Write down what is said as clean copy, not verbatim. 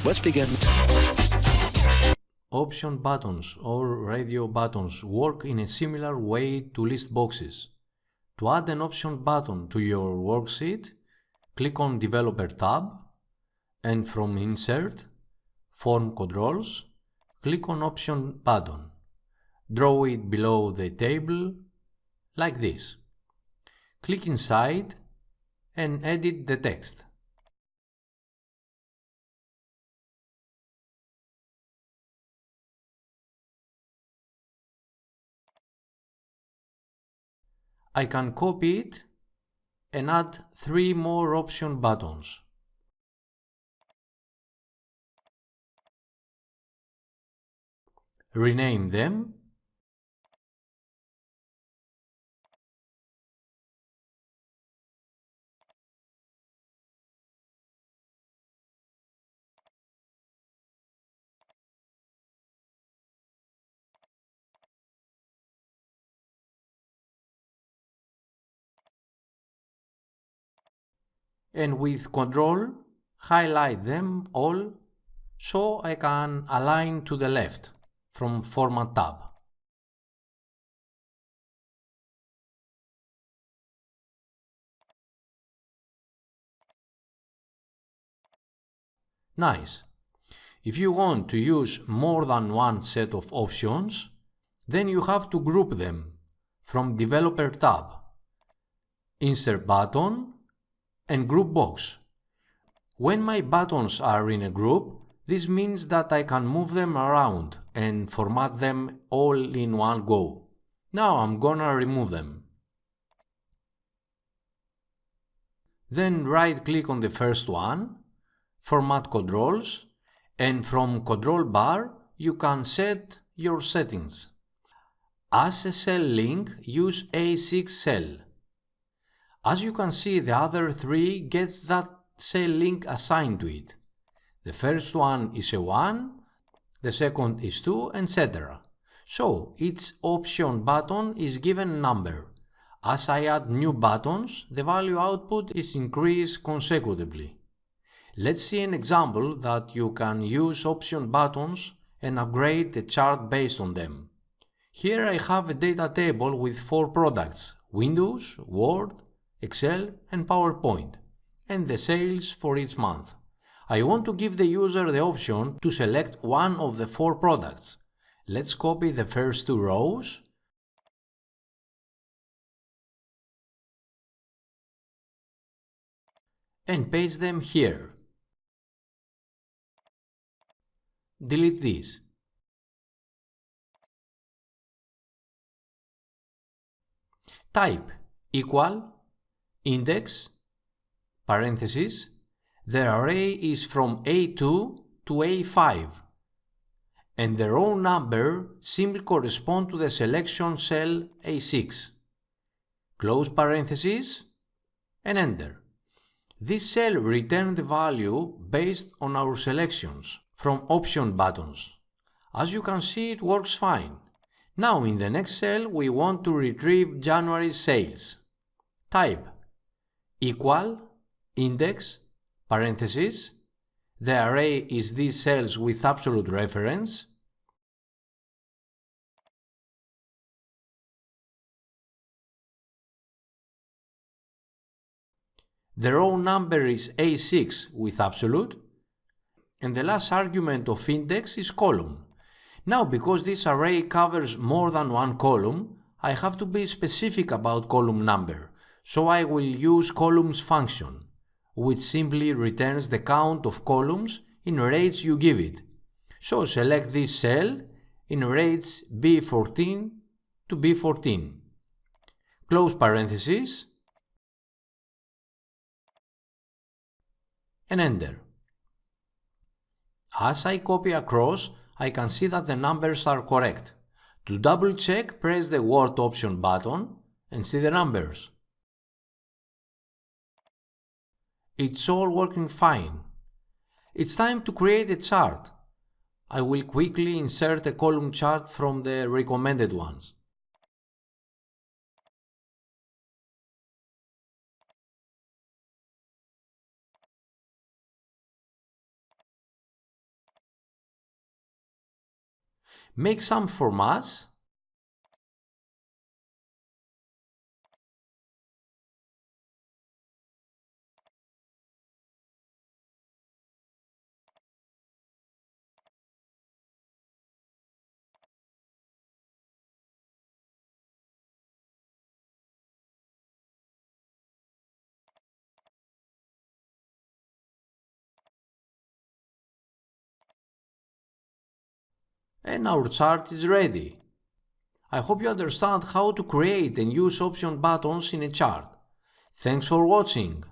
Let's begin. Option buttons or radio buttons work in a similar way to list boxes. To add an option button to your worksheet, click on Developer tab and from Insert, Form Controls, click on Option button. Draw it below the table like this. Click inside and edit the text. I can copy it and add 3 more option buttons. Rename them and with Ctrl highlight them all so I can align to the left from Format tab. Nice. If you want to use more than one set of options, then you have to group them from Developer tab, Insert button and Group box. When my buttons are in a group, this means that I can move them around and format them all in one go. Now I'm gonna remove them. Then right-click on the first one, Format Controls, and from Control bar you can set your settings. As a cell link, use A6 cell. As you can see, the other 3 get that cell link assigned to it. The first one is a 1, the second is 2, etc. So each option button is given a number. As I add new buttons, the value output is increased consecutively. Let's see an example that you can use option buttons and upgrade the chart based on them. Here I have a data table with 4 products: Windows, Word, Excel and PowerPoint, and the sales for each month. I want to give the user the option to select one of the 4 products. Let's copy the first 2 rows and paste them here. Delete this. Type equal index, parenthesis, the array is from A2 to A5, and the row number simply corresponds to the selection cell A6. Close parenthesis and enter. This cell returns the value based on our selections from option buttons. As you can see, it works fine. Now in the next cell we want to retrieve January's sales. Type equal index, parenthesis, the array is these cells with absolute reference, the row number is A6 with absolute, and the last argument of index is column. Now, because this array covers more than one column, I have to be specific about column number, so I will use columns function, which simply returns the count of columns in rates you give it. So select this cell in rates B14 to B14. Close parenthesis and enter. As I copy across, I can see that the numbers are correct. To double check, press the Word option button and see the numbers. It's all working fine. It's time to create a chart. I will quickly insert a column chart from the recommended ones. Make some formats. And our chart is ready. I hope you understand how to create and use option buttons in a chart. Thanks for watching.